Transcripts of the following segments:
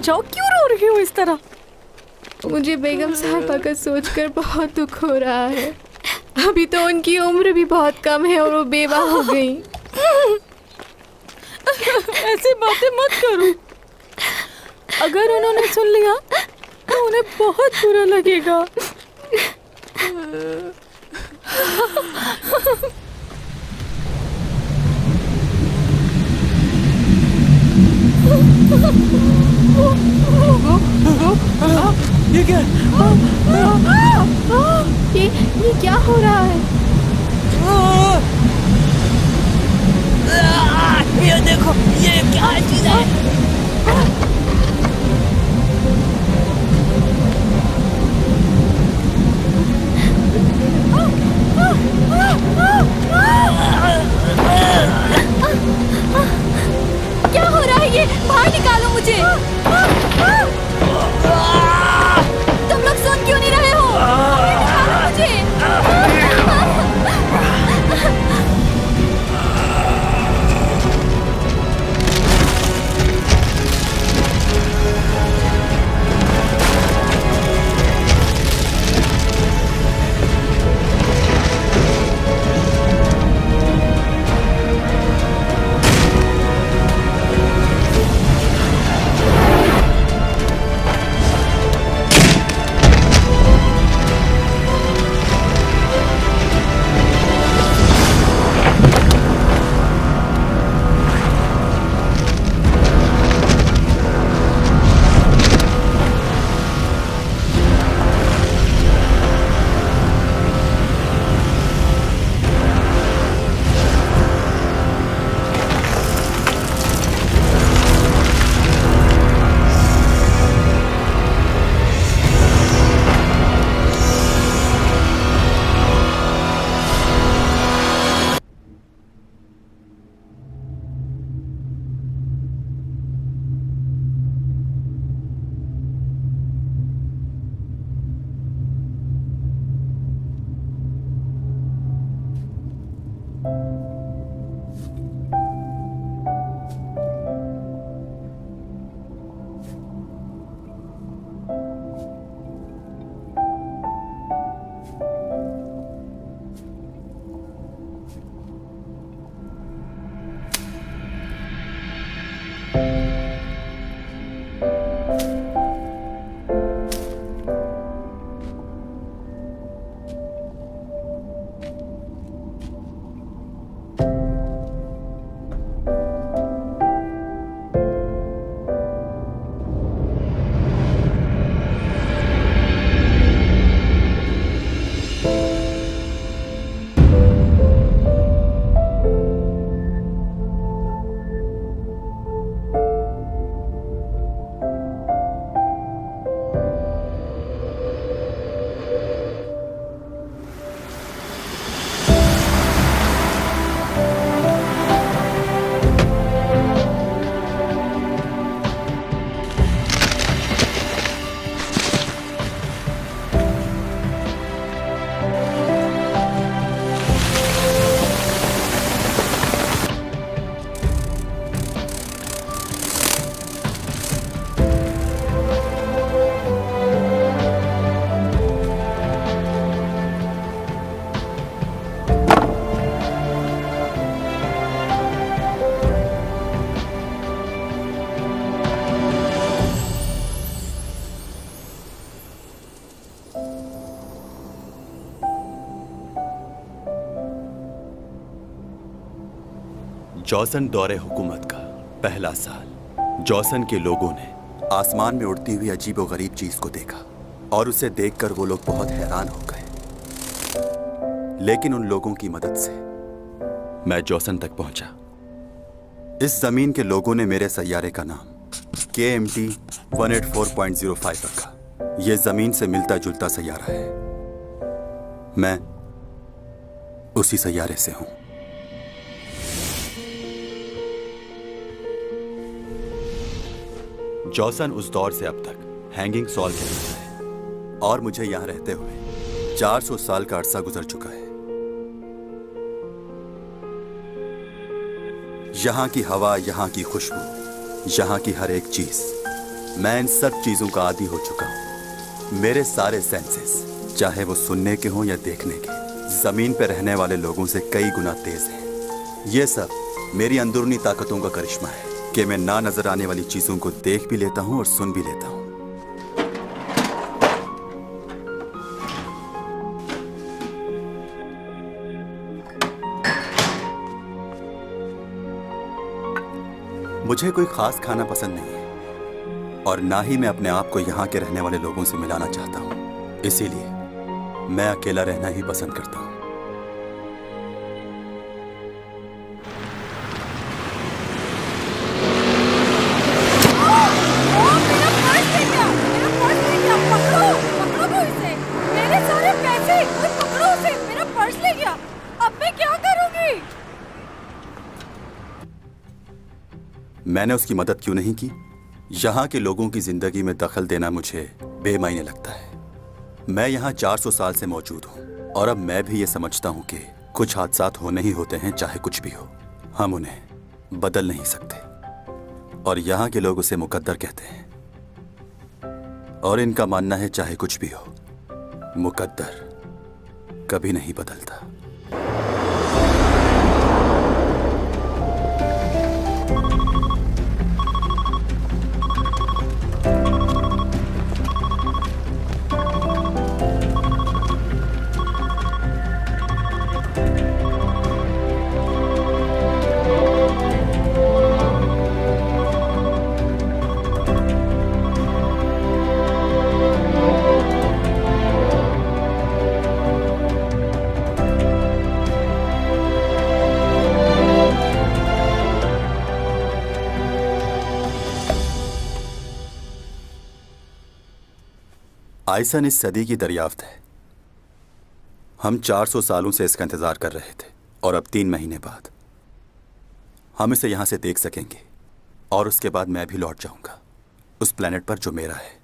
बचाओ, क्यों रो रही हो इस तरह? मुझे बेगम साहिबा का सोचकर बहुत दुख हो रहा है। अभी तो उनकी उम्र भी बहुत कम है और वो बेवा हो गई। ऐसी बातें मत करो। अगर उन्होंने सुन लिया तो उन्हें बहुत बुरा लगेगा। ये क्या? ये क्या हो रहा है? ये देखो, ये क्या चीज है? क्या हो रहा है? ये बाहर निकालो मुझे। तुम लोग सुन क्यों नहीं रहे हो? निकालो मुझे। जॉसन दौरे हुकूमत का पहला साल। जॉसन के लोगों ने आसमान में उड़ती हुई अजीबोगरीब चीज को देखा और उसे देखकर वो लोग बहुत हैरान हो गए। लेकिन उन लोगों की मदद से मैं जॉसन तक पहुंचा। इस जमीन के लोगों ने मेरे सैयारे का नाम KMT 184.05 रखा। यह जमीन से मिलता जुलता सैयारा है। मैं उसी सैयारे से हूं। जॉसन उस दौर से अब तक हैंगिंग सॉल कहलाता है और मुझे यहां रहते हुए 400 साल का अरसा गुजर चुका है। यहां की हवा, यहां की खुशबू, यहां की हर एक चीज मैं इन सब चीजों का आदी हो चुका हूँ। मेरे सारे सेंसेस, चाहे वो सुनने के हों या देखने के, जमीन पर रहने वाले लोगों से कई गुना तेज हैं। ये सब मेरी अंदरूनी ताकतों का करिश्मा है कि मैं ना नजर आने वाली चीजों को देख भी लेता हूँ और सुन भी लेता हूँ। मुझे कोई खास खाना पसंद नहीं है और ना ही मैं अपने आप को यहाँ के रहने वाले लोगों से मिलाना चाहता हूँ। इसीलिए मैं अकेला रहना ही पसंद करता हूँ। मैंने उसकी मदद क्यों नहीं की? यहाँ के लोगों की जिंदगी में दखल देना मुझे बेमायने लगता है। मैं यहाँ 400 साल से मौजूद हूँ और अब मैं भी ये समझता हूँ कि कुछ हादसात होने ही होते हैं, चाहे कुछ भी हो। हम उन्हें बदल नहीं सकते और यहाँ के लोग उसे मुकद्दर कहते हैं और इनका मानना है चाहे कुछ भी हो, मुकद्दर कभी नहीं बदलता। आइसन इस सदी की दरियाफ्त है। हम 400 सालों से इसका इंतजार कर रहे थे और अब 3 महीने बाद हम इसे यहां से देख सकेंगे और उसके बाद मैं भी लौट जाऊंगा उस प्लेनेट पर जो मेरा है।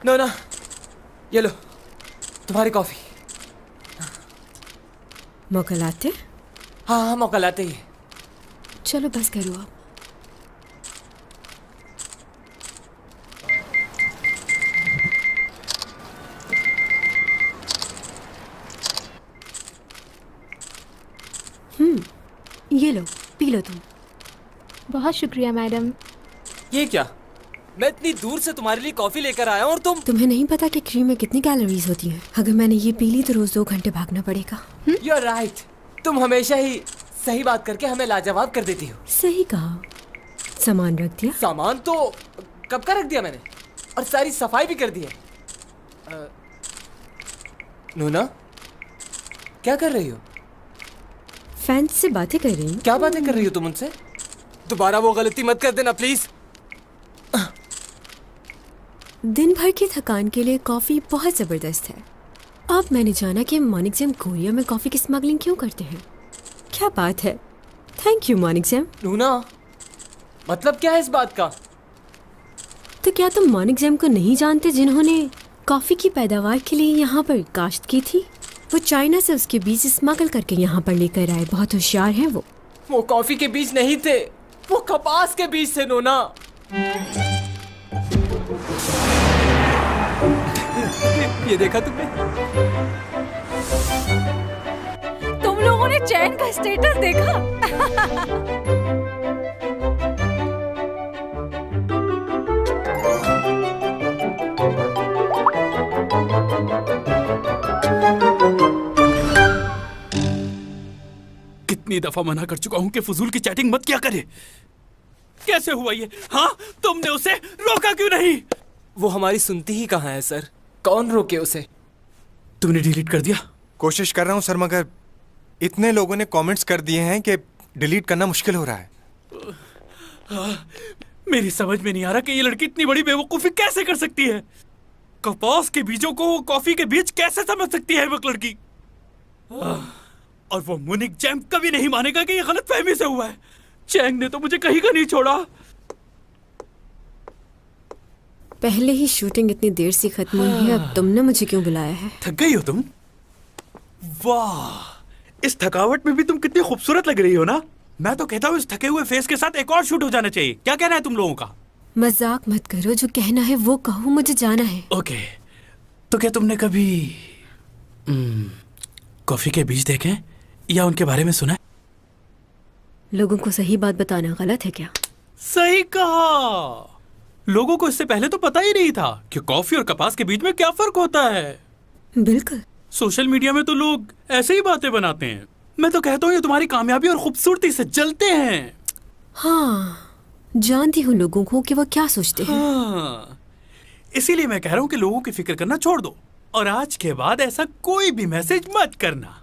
नोना, ये लो तुम्हारी कॉफी। मौका लाते? हाँ मौका लाते ही। चलो बस करो आप। ये लो, पी लो तुम। बहुत शुक्रिया मैडम। ये क्या? मैं इतनी दूर से तुम्हारे लिए कॉफी लेकर आया हूँ और तुम्हें नहीं पता कि क्रीम में कितनी कैलोरीज होती हैं? अगर मैंने ये पी ली तो रोज 2 घंटे भागना पड़ेगा। You are right. तुम हमेशा ही सही बात करके हमें लाजवाब कर देती हो। सही कहा। सामान रख दिया? सामान तो कब का रख दिया मैंने और सारी सफाई भी कर दी है। नूना, क्या कर रही हो? फैन से बातें कर रही हूँ। क्या बातें कर रही हो तुम उनसे? दोबारा वो गलती मत कर देना प्लीज। दिन भर की थकान के लिए कॉफी बहुत जबरदस्त है। अब मैंने जाना कि मॉर्निंग जैम कोरिया में कॉफी की स्मगलिंग क्यों करते हैं। क्या बात है। Thank you morning jam. नूना, मतलब क्या है इस बात का? तो क्या तुम मॉर्निंग जैम को नहीं जानते, जिन्होंने कॉफी की पैदावार के लिए यहाँ पर काश्त की थी? वो चाइना से उसके बीज स्मगल करके यहाँ पर लेकर आए। बहुत होशियार हैं वो कॉफी के बीज नहीं थे, वो कपास के बीज थे नूना। ये देखा तुमने? तुम लोगों ने चैन का स्टेटस देखा? कितनी दफा मना कर चुका हूं कि फजूल की चैटिंग मत किया करे। कैसे हुआ ये? हाँ, तुमने उसे रोका क्यों नहीं? वो हमारी सुनती ही कहाँ है सर। कौन रोके उसे? तुमने डिलीट कर दिया? कोशिश कर रहा हूँ सर, मगर इतने लोगों ने कमेंट्स कर दिए हैं कि डिलीट करना मुश्किल हो रहा है। मेरी समझ में नहीं आ रहा कि ये लड़की इतनी बड़ी बेवकूफी कैसे कर सकती है। कपास के बीजों को कॉफी के बीज कैसे समझ सकती है वो लड़की। और वो मुनिक जैम कभी नहीं मानेगा कि ये गलतफहमी से हुआ है। चैंग ने तो मुझे कहीं का नहीं छोड़ा। पहले ही शूटिंग इतनी देर से खत्म हुई है, अब तुमने मुझे क्यों बुलाया है? थक गई हो तुम? वाह, इस थकावट में भी तुम कितनी खूबसूरत लग रही हो ना। मैं तो कहता हूँ इस थके हुए फेस के साथ एक और शूट हो जाना चाहिए। क्या कहना है तुम लोगों का? मजाक मत करो, जो कहना है वो कहो, मुझे जाना है। ओके, तो क्या तुमने कभी कॉफी के बीज देखे या उनके बारे में सुना है? लोगों को सही बात बताना गलत है क्या? सही कहा। लोगों को इससे पहले तो पता ही नहीं था कि कॉफी और कपास के बीच में क्या फर्क होता है। बिल्कुल। सोशल मीडिया में तो लोग ऐसे ही बातें बनाते हैं। मैं तो कहता हूँ ये तुम्हारी कामयाबी और खूबसूरती से जलते हैं। हाँ, जानती हूँ लोगों को कि वो क्या सोचते हैं। हाँ, इसीलिए मैं कह रहा हूँ कि लोगों की फिक्र करना छोड़ दो और आज के बाद ऐसा कोई भी मैसेज मत करना।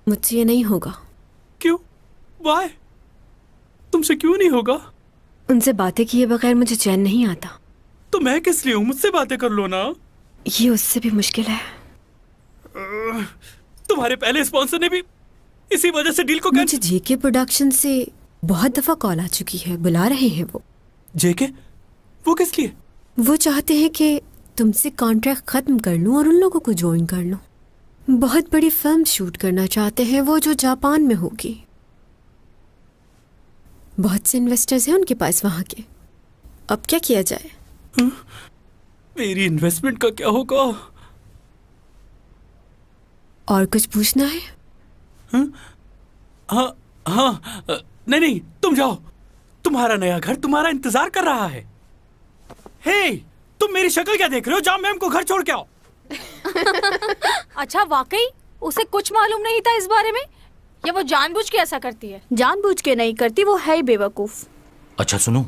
मुझसे ये नहीं होगा। क्यों? वाई? तुमसे क्यों नहीं होगा? उनसे बातें किए बगैर मुझे चैन नहीं आता। तो मैं किस लिए हूँ? मुझसे बातें कर लो ना। ये उससे भी मुश्किल है। तुम्हारे पहले स्पॉन्सर ने भी इसी वजह से डील को मुझे जेके प्रोडक्शन से बहुत दफा कॉल आ चुकी है, बुला रहे हैं वो। जेके? वो किस लिए? वो चाहते हैं कि तुमसे कॉन्ट्रैक्ट खत्म कर लूं और उन लोगों को ज्वाइन कर लूं। बहुत बड़ी फिल्म शूट करना चाहते हैं वो, जो जापान में होगी। बहुत से इन्वेस्टर्स हैं उनके पास वहां के। अब क्या किया जाए? मेरी इन्वेस्टमेंट का क्या होगा? और कुछ पूछना है? हाँ हाँ, नहीं, तुम जाओ। तुम्हारा नया घर तुम्हारा इंतजार कर रहा है। हे, तुम मेरी शक्ल क्या देख रहे हो? जाओ मैम को घर छोड़ के आओ। अच्छा, वाकई उसे कुछ मालूम नहीं था इस बारे में, या वो जानबूझ के ऐसा करती है? जानबूझ के नहीं करती, वो है ही बेवकूफ। अच्छा सुनो,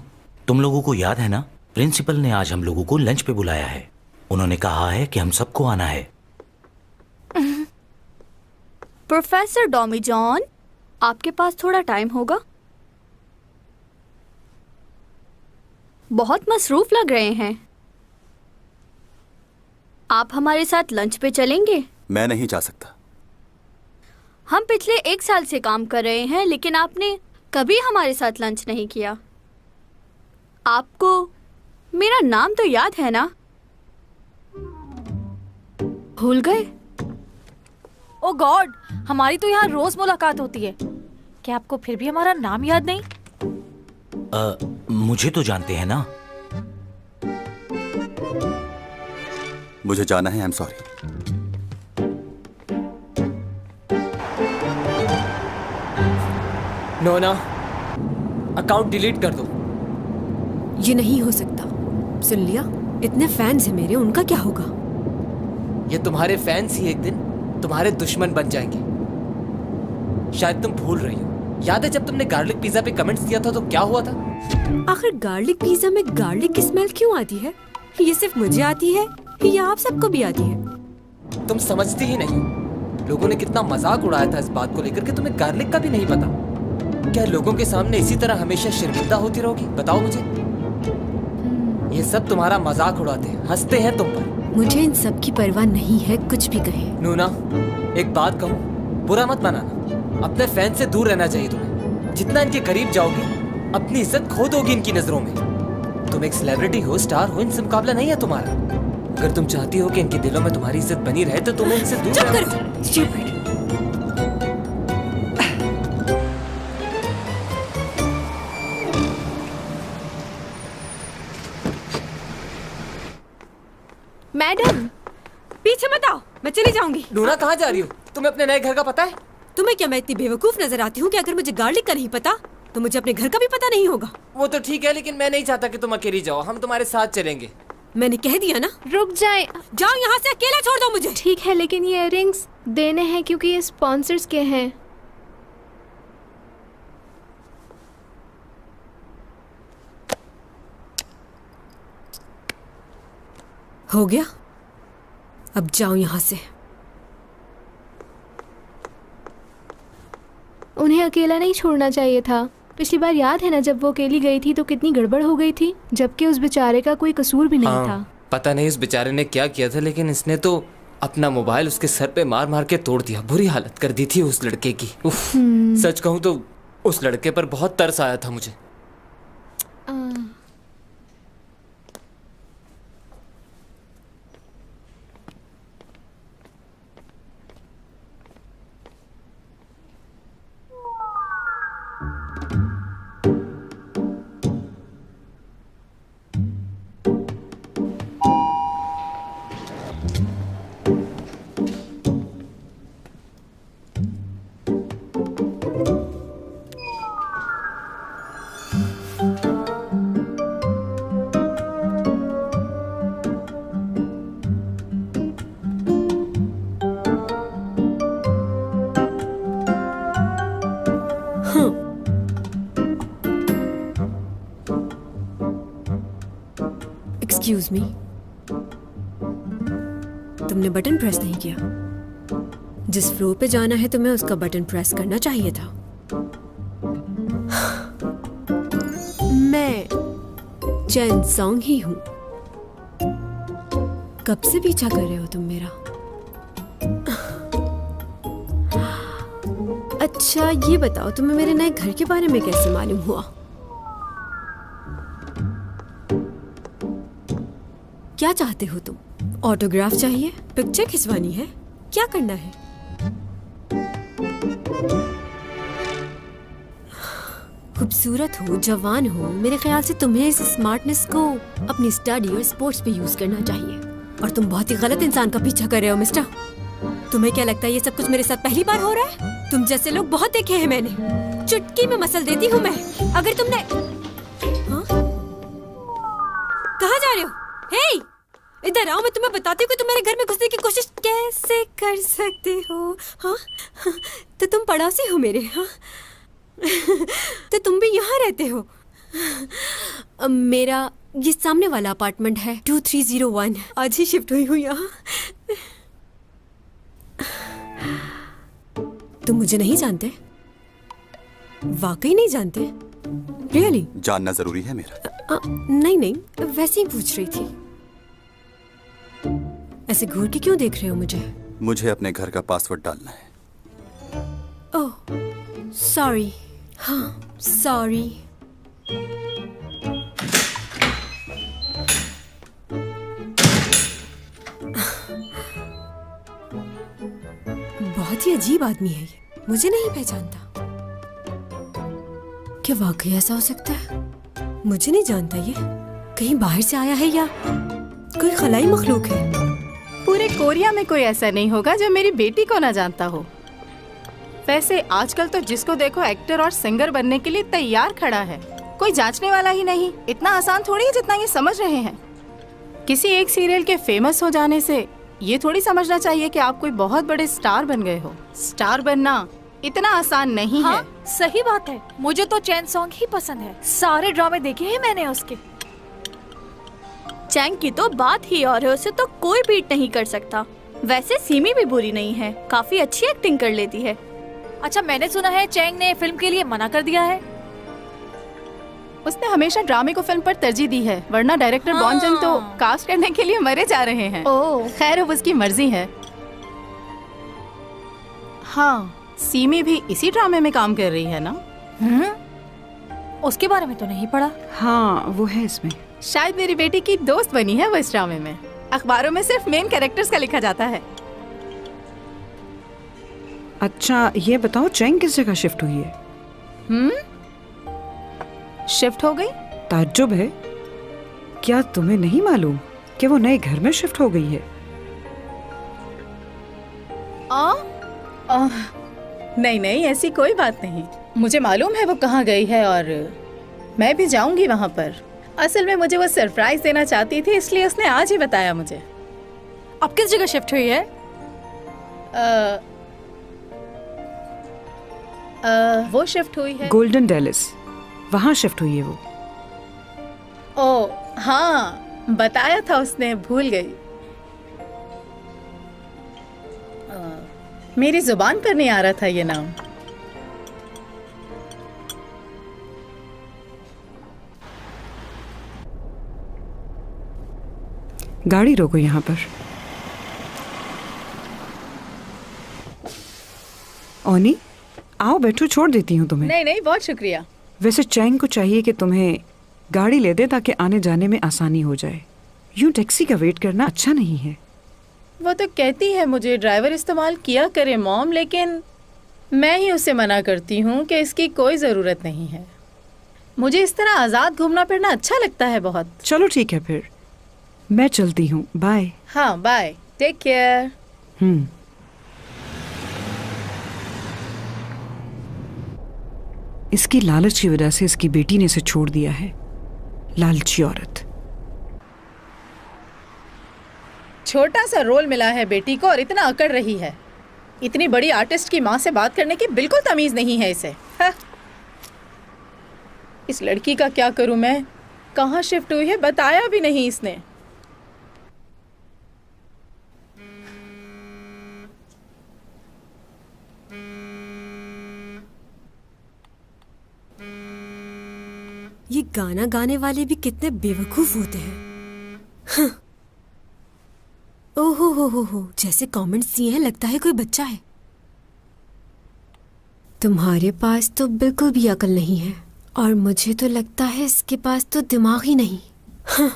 तुम लोगों को याद है ना, प्रिंसिपल ने आज हम लोगों को लंच पे बुलाया है। उन्होंने कहा है कि हम सबको आना है। प्रोफेसर डॉमी जॉन, आपके पास थोड़ा टाइम होगा? बहुत मसरूफ लग रहे हैं। आप हमारे साथ लंच पे चलेंगे? मैं नहीं जा सकता। हम पिछले 1 साल से काम कर रहे हैं, लेकिन आपने कभी हमारे साथ लंच नहीं किया। आपको मेरा नाम तो याद है ना? भूल गए? ओ गॉड, हमारी तो यहाँ रोज मुलाकात होती है। क्या आपको फिर भी हमारा नाम याद नहीं? मुझे तो जानते हैं ना। मुझे जाना है, आई एम सॉरी। नोना, अकाउंट डिलीट कर दो। ये नहीं हो सकता। सुन लिया? इतने फैंस हैं मेरे, उनका क्या होगा? ये तुम्हारे फैंस ही एक दिन तुम्हारे दुश्मन बन जाएंगे। शायद तुम भूल रही हो। याद है जब तुमने गार्लिक पिज्जा पे कमेंट्स दिया था तो क्या हुआ था? आखिर गार्लिक पिज्जा में गार्लिक की स्मेल क्यों आती है? ये सिर्फ मुझे आती है या आप सबको भी आती है? तुम समझती ही नहीं हो। लोगों ने कितना मजाक उड़ाया था इस बात को लेकर के, तुम्हें गार्लिक का भी नहीं पता। क्या लोगों के सामने इसी तरह हमेशा शर्मिंदा होती रहोगी? बताओ मुझे। ये सब तुम्हारा मजाक उड़ाते हैं, हंसते हैं तुम पर। मुझे इन सब की परवाह नहीं है, कुछ भी कहे। नूना, एक बात कहूँ, बुरा मत मानना। अपने फैन से दूर रहना चाहिए तुम्हें। जितना इनके करीब जाओगी, अपनी इज्जत खो दोगी इनकी नजरों में। तुम एक सेलिब्रिटी हो, स्टार हो, इनसे मुकाबला नहीं है तुम्हारा। अगर तुम चाहती हो कि इनके दिलों में तुम्हारी इज्जत बनी रहे तो तुम्हें इनसे दूर रहना चाहिए। Stupid. मैडम, पीछे मत आओ, मैं चली जाऊंगी। नूना, कहाँ जा रही हो? तुम्हें अपने नए घर का पता है? तुम्हें क्या मैं इतनी बेवकूफ नजर आती हूँ कि अगर मुझे गार्लिक का नहीं पता तो मुझे अपने घर का भी पता नहीं होगा? वो तो ठीक है, लेकिन मैं नहीं चाहता कि तुम अकेली जाओ। हम तुम्हारे साथ चलेंगे। मैंने कह दिया ना। रुक जाए। जाओ यहाँ से, अकेला छोड़ दो मुझे। ठीक है, लेकिन ये इयररिंग्स देने हैं क्योंकि ये स्पॉन्सर्स के हैं। हो गया, अब जाओ यहाँ से। उन्हें अकेला नहीं छोड़ना चाहिए था। पिछली बार याद है ना, जब वो अकेली गई थी तो कितनी गड़बड़ हो गई थी, जबकि उस बेचारे का कोई कसूर भी नहीं था। पता नहीं उस बेचारे ने क्या किया था, लेकिन इसने तो अपना मोबाइल उसके सर पे मार मार के तोड़ दिया। बुरी हालत कर दी थी उस लड़के की। उफ, सच कहूँ तो उस लड़के पर बहुत तरस आया था मुझे। एक्सक्यूज मी, तुमने बटन प्रेस नहीं किया। जिस फ्लोर पे जाना है तुम्हें उसका बटन प्रेस करना चाहिए था। मैं चैन सॉन्ग ही हूं। कब से पीछा कर रहे हो तुम मेरा? अच्छा ये बताओ, तुम्हें मेरे नए घर के बारे में कैसे मालूम हुआ? क्या चाहते हो तुम? ऑटोग्राफ चाहिए? पिक्चर खिंचवानी है? क्या करना है? खूबसूरत हो, जवान हो, मेरे ख्याल से तुम्हें इस स्मार्टनेस को अपनी स्टडी और स्पोर्ट्स पे यूज करना चाहिए। और तुम बहुत ही गलत इंसान का पीछा कर रहे हो मिस्टर। तुम्हें क्या लगता है ये सब कुछ मेरे साथ पहली बार हो रहा है? तुम जैसे लोग बहुत देखे हैं मैंने। चुटकी में मसल देती हूँ मैं। अगर तुमने कहाँ जा रहे हो? हे, इधर आओ, मैं तुम्हें बताती हूँ कि तुम मेरे घर में घुसने की कोशिश कैसे कर सकते हो। हाँ, तो तुम पड़ोसी हो मेरे। हाँ, तो तुम भी यहाँ रहते हो। मेरा ये सामने वाला अपार्टमेंट है 2301। आज ही शिफ्ट हुई हूँ यहाँ। तुम मुझे नहीं जानते? वाकई नहीं जानते? रियली? जानना जरूरी है मेरा? नहीं नहीं, वैसे ही पूछ रही थी। ऐसे घूर के क्यों देख रहे हो मुझे? मुझे अपने घर का पासवर्ड डालना है। ओह, सॉरी। हाँ, सॉरी। बहुत ही अजीब आदमी है ये, मुझे नहीं पहचानता। क्या वाकई ऐसा हो सकता है? मुझे नहीं जानता ये। कहीं बाहर से आया है या कोई खलाई मखलूक है? पूरे कोरिया में कोई ऐसा नहीं होगा जो मेरी बेटी को ना जानता हो। वैसे आजकल तो जिसको देखो एक्टर और सिंगर बनने के लिए तैयार खड़ा है, कोई जांचने वाला ही नहीं। इतना आसान थोड़ी है जितना ये समझ रहे हैं। किसी एक सीरियल के फेमस हो जाने से ये थोड़ी समझना चाहिए कि आप कोई बहुत बड़े स्टार बन गए हो। स्टार बनना इतना आसान नहीं है। सही बात है, मुझे तो चैन सॉन्ग ही पसंद है। सारे ड्रामे देखे हैं मैंने उसके। चैंग की तो बात ही और है, उसे तो कोई बीट नहीं कर सकता। वैसे सीमी भी बुरी नहीं है, काफी अच्छी एक्टिंग कर लेती है। अच्छा, मैंने सुना है चैंग ने फिल्म के लिए मना कर दिया है। उसने हमेशा ड्रामे को फिल्म पर तरजीह दी है, वरना डायरेक्टर बॉन जन तो कास्ट करने के लिए मरे जा रहे हैं। ओह, खैर अब उसकी मर्जी है। हाँ, सीमी भी इसी ड्रामे में काम कर रही है ना? उसके बारे में तो नहीं पढ़ा। हाँ, वो है इसमें। शायद मेरी बेटी की दोस्त बनी है वो इस ड्रामे में। अखबारों में सिर्फ मेन कैरेक्टर्स का लिखा जाता है। अच्छा ये बताओ, चैंग किस जगह शिफ्ट हुई है? शिफ्ट हो गई? ताज्जुब है। क्या तुम्हें नहीं मालूम कि वो नए घर में शिफ्ट हो गई है? नहीं नहीं, ऐसी कोई बात नहीं। मुझे मालूम है वो कहाँ गई है और मैं भी जाऊंगी वहाँ पर। असल में मुझे वो सरप्राइज देना चाहती थी, इसलिए उसने आज ही बताया मुझे। अब किस जगह शिफ्ट हुई है? वो शिफ्ट हुई है गोल्डन डेलिस, वहाँ शिफ्ट हुई है वो। ओह हाँ, बताया था उसने, भूल गई। मेरी जुबान पर नहीं आ रहा था ये नाम। गाड़ी रोको यहाँ पर। ओनी, आओ बैठो, छोड़ देती हूँ तुम्हें। नहीं नहीं, बहुत शुक्रिया। वैसे चैंग को चाहिए कि तुम्हें गाड़ी ले दे ताकि आने जाने में आसानी हो जाए। यूं टैक्सी का वेट करना अच्छा नहीं है। वो तो कहती है मुझे ड्राइवर इस्तेमाल किया करे मॉम, लेकिन मैं ही उसे मना करती हूँ कि इसकी कोई ज़रूरत नहीं है। मुझे इस तरह आज़ाद घूमना फिरना अच्छा लगता है बहुत। चलो ठीक है फिर, मैं चलती हूँ। बाय। हाँ बाय, टेक केयर। इसकी लालच की वजह से इसकी बेटी ने इसे छोड़ दिया है। लालची औरत। छोटा सा रोल मिला है बेटी को और इतना अकड़ रही है। इतनी बड़ी आर्टिस्ट की माँ से बात करने की बिल्कुल तमीज नहीं है इसे। इस लड़की का क्या करूं मैं? कहाँ शिफ्ट हुई है बताया भी नहीं इसने। ये गाना गाने वाले भी कितने बेवकूफ होते हैं। हाँ। ओहो हो, जैसे कमेंट्स दिए हैं लगता है कोई बच्चा है। तुम्हारे पास तो बिल्कुल भी अकल नहीं है और मुझे तो लगता है इसके पास तो दिमाग ही नहीं। हाँ।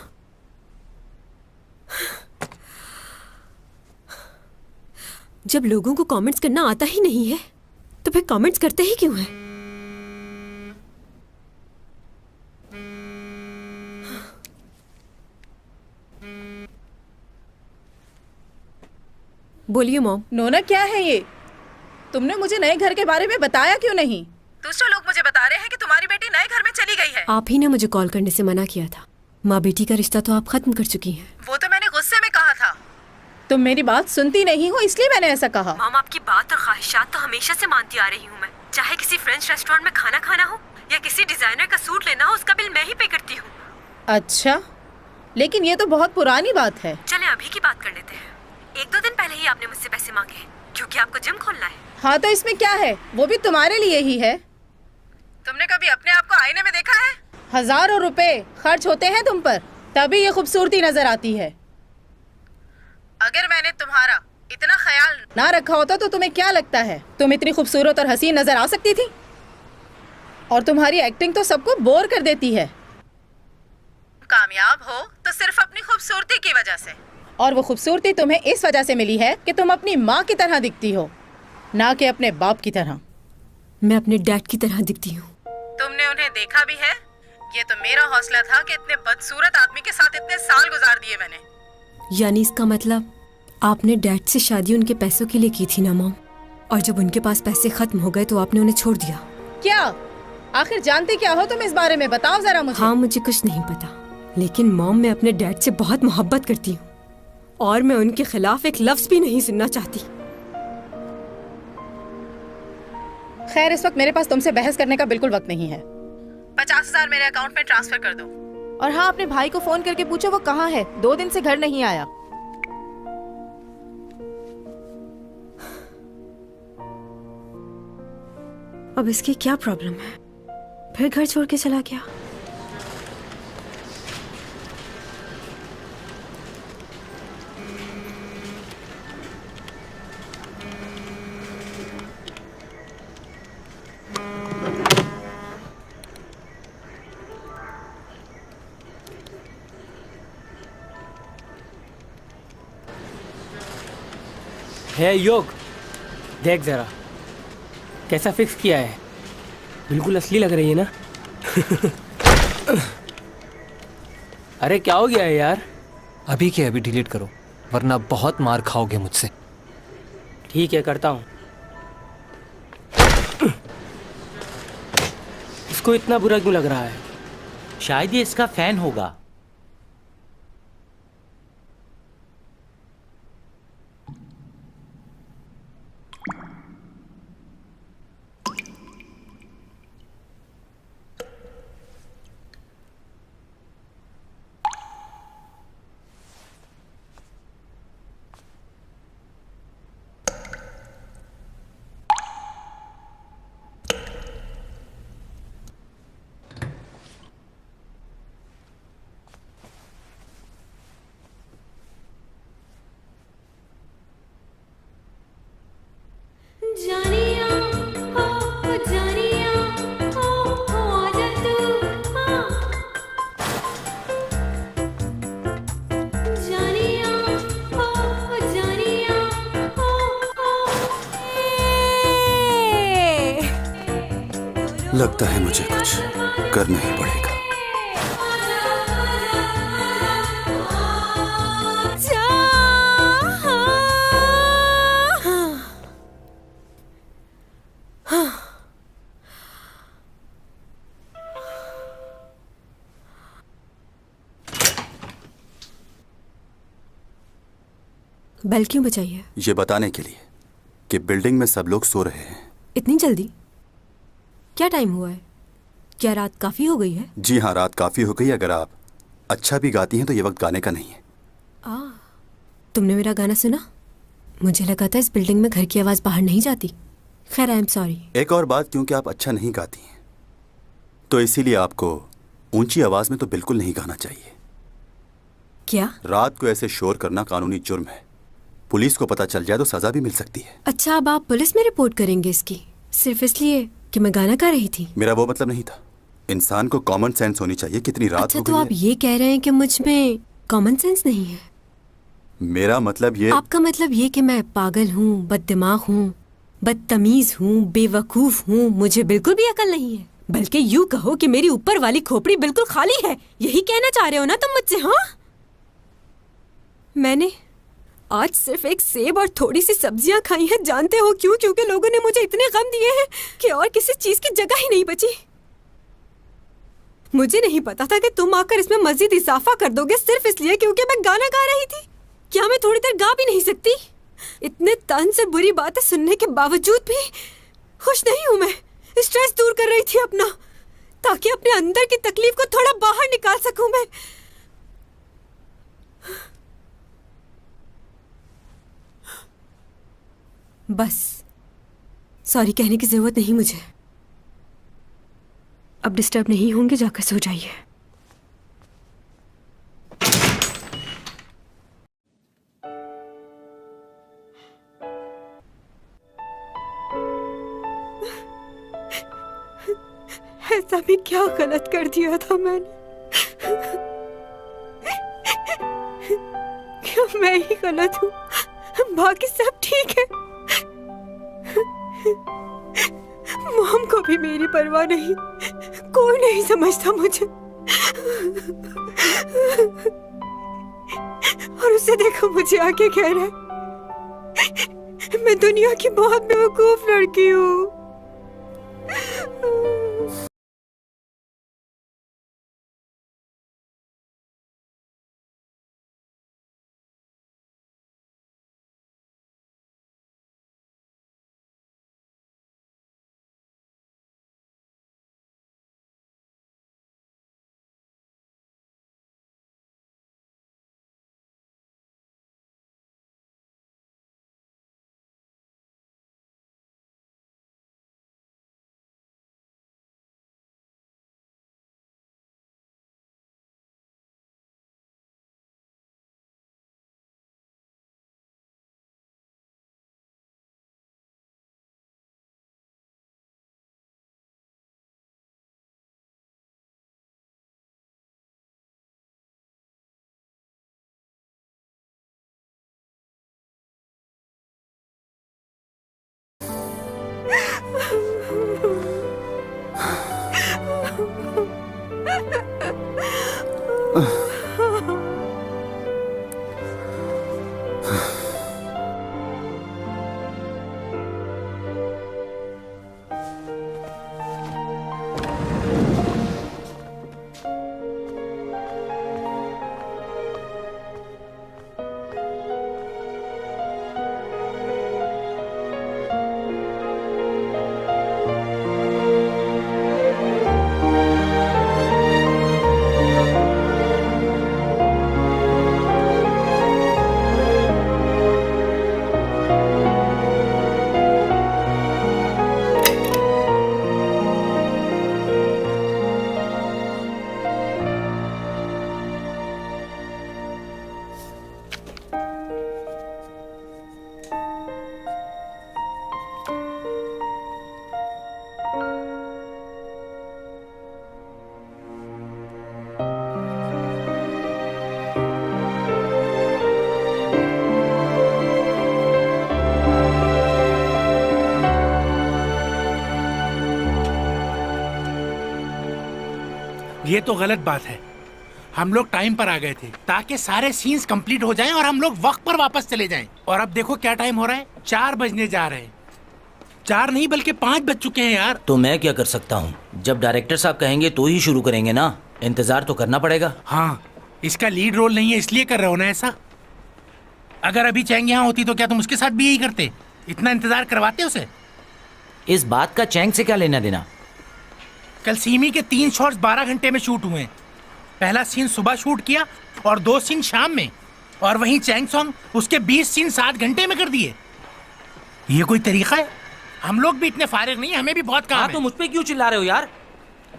जब लोगों को कमेंट्स करना आता ही नहीं है तो फिर कमेंट्स करते ही क्यों हैं? बोलिए मॉम। नोना क्या है ये? तुमने मुझे नए घर के बारे में बताया क्यों नहीं? दूसरे लोग मुझे बता रहे हैं कि तुम्हारी बेटी नए घर में चली गई है। आप ही ने मुझे कॉल करने से मना किया था। माँ बेटी का रिश्ता तो आप खत्म कर चुकी हैं। वो तो मैंने गुस्से में कहा था। तुम मेरी बात सुनती नहीं हो इसलिए मैंने ऐसा कहा। मॉम, आपकी बात और ख्वाहिशात तो हमेशा से मानती आ रही हूँ मैं। चाहे किसी फ्रेंच रेस्टोरेंट में खाना खाना हो या किसी डिजाइनर का सूट लेना हो, उसका बिल मैं ही पे करती हूँ। अच्छा, लेकिन ये तो बहुत पुरानी बात है। चले अभी की बात कर लेते हैं। 1-2 दिन पहले ही आपने मुझसे पैसे मांगे हैं क्योंकि आपको जिम खोलना है। हाँ तो इसमें क्या है, वो भी तुम्हारे लिए ही है। तुमने कभी अपने आप को आईने में देखा है? हजारों रुपए खर्च होते हैं तुम पर, तभी ये खूबसूरती नजर आती है। अगर मैंने तुम्हारा इतना ख्याल ना रखा होता तो तुम्हें क्या लगता है तुम इतनी खूबसूरत और हसीन नजर आ सकती थी? और तुम्हारी एक्टिंग तो सबको बोर कर देती है। कामयाब हो तो सिर्फ अपनी खूबसूरती की वजह से, और वो खूबसूरती तुम्हें इस वजह से मिली है कि तुम अपनी माँ की तरह दिखती हो, ना कि अपने बाप की तरह। मैं अपने डैड की तरह दिखती हूँ। तुमने उन्हें देखा भी है? ये तो मेरा हौसला था कि इतने बदसूरत आदमी के साथ इतने साल गुजार दिए मैंने। यानी इसका मतलब आपने डैड से शादी उनके पैसों के लिए की थी ना मॉम, और जब उनके पास पैसे खत्म हो गए तो आपने उन्हें छोड़ दिया। क्या आखिर जानती क्या हो तुम इस बारे में? बताओ जरा मुझे। हाँ, मुझे कुछ नहीं पता, लेकिन मॉम मैं अपने डैड से बहुत मोहब्बत करती हूँ और मैं उनके खिलाफ एक लफ्ज भी नहीं सुनना चाहती। खैर, इस वक्त मेरे पास तुमसे बहस करने का बिल्कुल वक्त नहीं है। 50,000 मेरे अकाउंट में ट्रांसफर कर दो। और हाँ, अपने भाई को फोन करके पूछो वो कहाँ है। 2 दिन से घर नहीं आया। अब इसकी क्या प्रॉब्लम है? फिर घर छोड़ के चला गया। है योग, देख जरा कैसा फिक्स किया है। बिल्कुल असली लग रही है ना? अरे क्या हो गया है यार? अभी के अभी डिलीट करो वरना बहुत मार खाओगे मुझसे। ठीक है, करता हूँ। इसको इतना बुरा क्यों लग रहा है? शायद ये इसका फैन होगा। लगता है मुझे कुछ करना ही पड़ेगा। बेल क्यों बजाई है? ये बताने के लिए कि बिल्डिंग में सब लोग सो रहे हैं। इतनी जल्दी? क्या टाइम हुआ है? क्या रात काफी हो गई है? जी हाँ, रात काफी हो गई। अगर आप अच्छा भी गाती हैं तो ये वक्त गाने का नहीं है। तुमने मेरा गाना सुना? मुझे लगा था इस बिल्डिंग में घर की आवाज बाहर नहीं जाती। खैर, आई एम सॉरी। एक और बात, क्योंकि आप अच्छा नहीं गाती हैं तो इसीलिए आपको ऊंची आवाज में तो बिल्कुल नहीं गाना चाहिए। क्या? रात को ऐसे शोर करना कानूनी जुर्म है। पुलिस को पता चल जाए तो सजा भी मिल सकती है। अच्छा, अब आप पुलिस में रिपोर्ट करेंगे इसकी, सिर्फ इसलिए कि मैं गाना गा रही थी? मेरा वो मतलब नहीं था। इंसान को कॉमन सेंस होनी चाहिए। कितनी रात अच्छा, हो तो गई आप ये कह रहे हैं कि मुझ में कॉमन सेंस नहीं है? मेरा मतलब ये। आपका मतलब ये कि मैं पागल हूँ, बददिमाग हूँ, बदतमीज हूँ, बेवकूफ हूँ, मुझे बिल्कुल भी अकल नहीं है। बल्कि यूँ कहो कि मेरी ऊपर वाली खोपड़ी बिल्कुल खाली है। यही कहना चाह रहे हो ना तुम मुझसे? हाँ, मैंने आज सिर्फ एक सेब और थोड़ी सी सब्जियां खाई हैं। जानते हो क्यों? क्योंकि लोगों ने मुझे इतने गम दिए हैं कि और किसी चीज की जगह ही नहीं बची। मुझे नहीं पता था कि तुम आकर इसमें मजीद इजाफा कर दोगे सिर्फ इसलिए क्योंकि मैं गाना गा रही थी। क्या मैं थोड़ी देर गा भी नहीं सकती? इतने तन से बुरी बातें सुनने के बावजूद भी खुश नहीं हूं मैं। स्ट्रेस दूर कर रही थी अपना, ताकि अपने अंदर की तकलीफ को थोड़ा बाहर निकाल सकूं मैं। बस सॉरी कहने की जरूरत नहीं मुझे। अब डिस्टर्ब नहीं होंगे, जाकर सो जाइए। ऐसा भी क्या गलत कर दिया था मैंने? क्या मैं ही गलत हूँ? बाकी सब ठीक है। मॉम को भी मेरी परवाह नहीं, कोई नहीं समझता मुझे। और उसे देखो मुझे आके कह रहा है मैं दुनिया की बहुत बेवकूफ लड़की हूँ। ये तो गलत बात है। हम लोग टाइम पर आ गए थे ताकि सारे सीन्स कंप्लीट हो जाएं और हम लोग वक्त पर वापस चले जाएं। और अब देखो क्या टाइम हो रहा है, 4 बजने जा रहे हैं। 4 नहीं बल्कि 5 बज चुके हैं यार। तो मैं क्या कर सकता हूँ? जब डायरेक्टर साहब कहेंगे तो ही शुरू करेंगे ना, इंतजार तो करना पड़ेगा। हाँ, इसका लीड रोल नहीं है इसलिए कर रहे हो ना ऐसा। अगर अभी चैंग यहाँ होती तो क्या तुम उसके साथ भी यही करते? इतना इंतजार करवाते उसे? इस बात का चैंग से क्या लेना देना? कल सीमी के 3 शॉट्स 12 घंटे में शूट हुए। पहला सीन सुबह शूट किया और 2 सीन शाम में, और वहीं चैंग सॉन्ग उसके 20 सीन 7 घंटे में कर दिए। ये कोई तरीका है? हम लोग भी इतने फारिग नहीं, हमें भी बहुत काम है। तो मुझ पे क्यों चिल्ला रहे हो यार?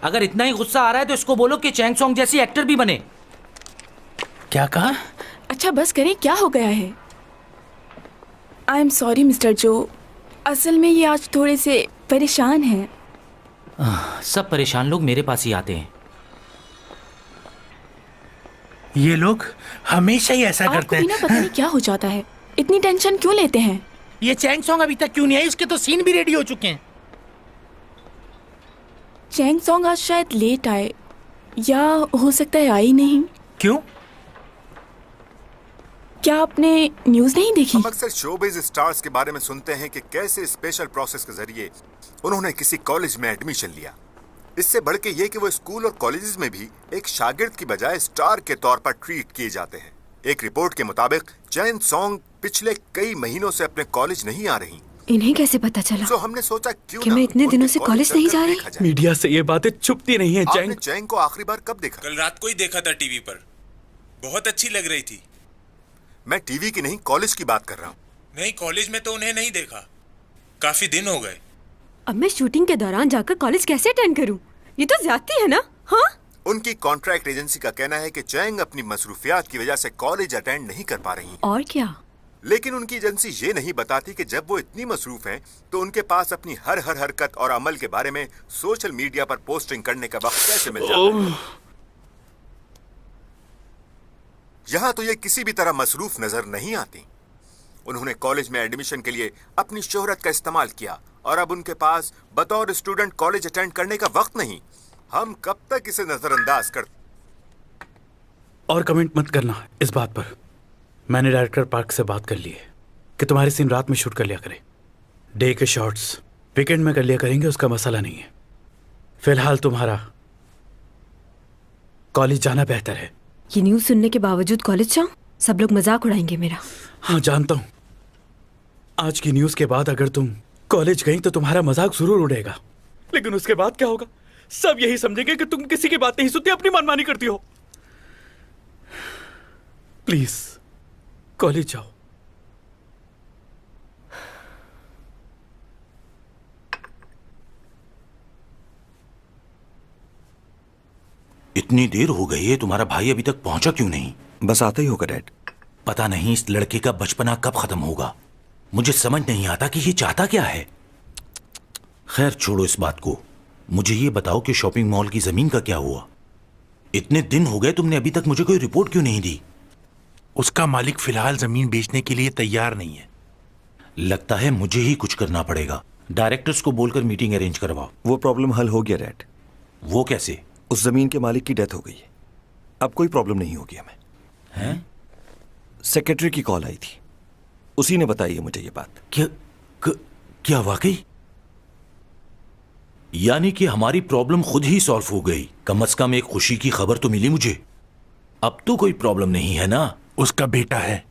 अगर इतना ही गुस्सा आ रहा है तो इसको बोलो कि चैंग सॉन्ग जैसी एक्टर भी बने। क्या कहा? अच्छा बस करें, क्या हो गया है? आई एम सॉरी मिस्टर जो, असल में ये आज थोड़े से परेशान हैं। सब परेशान लोग मेरे पास ही आते हैं। ये लोग हमेशा ही ऐसा करते हैं। आपको भी ना पता नहीं क्या हो जाता है, इतनी टेंशन क्यों लेते हैं? ये चैंग सॉन्ग अभी तक क्यों नहीं आई? इसके तो सीन भी रेडी हो चुके हैं। चैंग सॉन्ग आज शायद लेट आए, या हो सकता है आई नहीं। क्यों? क्या आपने न्यूज़ नहीं देखी? हम अक्सर शोबिज स्टार्स के बारे में सुनते हैं कि कैसे स्पेशल प्रोसेस के जरिए उन्होंने किसी कॉलेज में एडमिशन लिया। इससे बढ़ के ये कि वो स्कूल और कॉलेजेस में भी एक शागिर्द की बजाय स्टार के तौर पर ट्रीट किए जाते हैं। एक रिपोर्ट के मुताबिक चैन सॉन्ग पिछले कई महीनों से अपने कॉलेज नहीं आ रही। इन्हें कैसे पता चला? तो हमने सोचा क्यों कि मैं इतने दिनों से कॉलेज नहीं जा रही। मीडिया से ये बातें छुपती नहीं है। आपने चैंग को आखिरी बार कब देखा? कल रात को ही देखा था टीवी पर, बहुत अच्छी लग रही थी। मैं टीवी की नहीं, कॉलेज की बात कर रहा हूँ। नहीं, कॉलेज में तो उन्हें नहीं देखा, काफी दिन हो गए। अब मैं शूटिंग के दौरान जाकर कॉलेज कैसे अटेंड करूं? ये तो ज्यादती है ना? हाँ? उनकी कॉन्ट्रैक्ट एजेंसी का कहना है कि चैंग अपनी मसरूफियात की वजह से कॉलेज अटेंड नहीं कर पा रही हैं। और क्या? लेकिन उनकी एजेंसी ये नहीं बताती कि जब वो इतनी मसरूफ हैं, तो उनके पास अपनी हर हरकत और अमल के बारे में सोशल मीडिया पर पोस्टिंग करने का वक्त कैसे मिल जाता है। यहाँ तो ये किसी भी तरह मसरूफ नजर नहीं आती। उन्होंने कॉलेज में एडमिशन के लिए अपनी शोहरत का इस्तेमाल किया और अब उनके पास बतौर स्टूडेंट कॉलेज अटेंड करने का वक्त नहीं। हम कब तक इसे नजरअंदाज कर? और कमेंट मत करना इस बात पर। मैंने डायरेक्टर पार्क से बात कर ली है कि तुम्हारे सीन रात में शूट कर लिया करें। डे के शॉट्स वीकेंड में कर लिया करेंगे, उसका मसला नहीं है। फिलहाल तुम्हारा कॉलेज जाना बेहतर है। ये न्यूज़ सुनने के बावजूद कॉलेज जाऊं? सब लोग मजाक उड़ाएंगे मेरा। हाँ जानता हूँ। आज की न्यूज़ के बाद अगर तुम कॉलेज गई तो तुम्हारा मजाक जरूर उड़ेगा, लेकिन उसके बाद क्या होगा? सब यही समझेंगे कि तुम किसी की बात नहीं सुनती, अपनी मनमानी करती हो। प्लीज कॉलेज जाओ। इतनी देर हो गई है, तुम्हारा भाई अभी तक पहुंचा क्यों नहीं? बस आता ही होगा डैड। पता नहीं इस लड़के का बचपना कब खत्म होगा। मुझे समझ नहीं आता कि ये चाहता क्या है। खैर छोड़ो इस बात को। मुझे ये बताओ कि शॉपिंग मॉल की जमीन का क्या हुआ? इतने दिन हो गए, तुमने अभी तक मुझे कोई रिपोर्ट क्यों नहीं दी? उसका मालिक फिलहाल जमीन बेचने के लिए तैयार नहीं है। लगता है मुझे ही कुछ करना पड़ेगा। डायरेक्टर्स को बोलकर मीटिंग अरेंज करवाओ। वो प्रॉब्लम हल हो गया डैड। वो कैसे? उस जमीन के मालिक की डेथ हो गई है, अब कोई प्रॉब्लम नहीं होगी हमें। हैं? सेक्रेटरी की कॉल आई थी, उसी ने बताई है मुझे ये बात। क्या वाकई? यानी कि हमारी प्रॉब्लम खुद ही सॉल्व हो गई। कम से कम एक खुशी की खबर तो मिली मुझे। अब तो कोई प्रॉब्लम नहीं है ना? उसका बेटा है,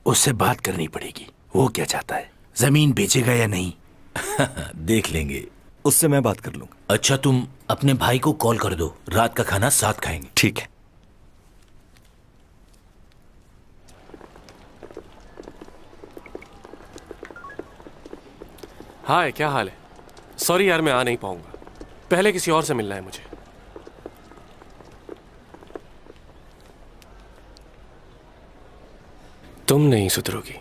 उससे बात करनी पड़ेगी। वो क्या चाहता है, जमीन बेचेगा या नहीं? देख लेंगे, उससे मैं बात कर लूंगा। अच्छा तुम अपने भाई को कॉल कर दो, रात का खाना साथ खाएंगे। ठीक है। हाय, क्या हाल है? सॉरी यार, मैं आ नहीं पाऊंगा। पहले किसी और से मिलना है मुझे। तुम नहीं सुधरोगी।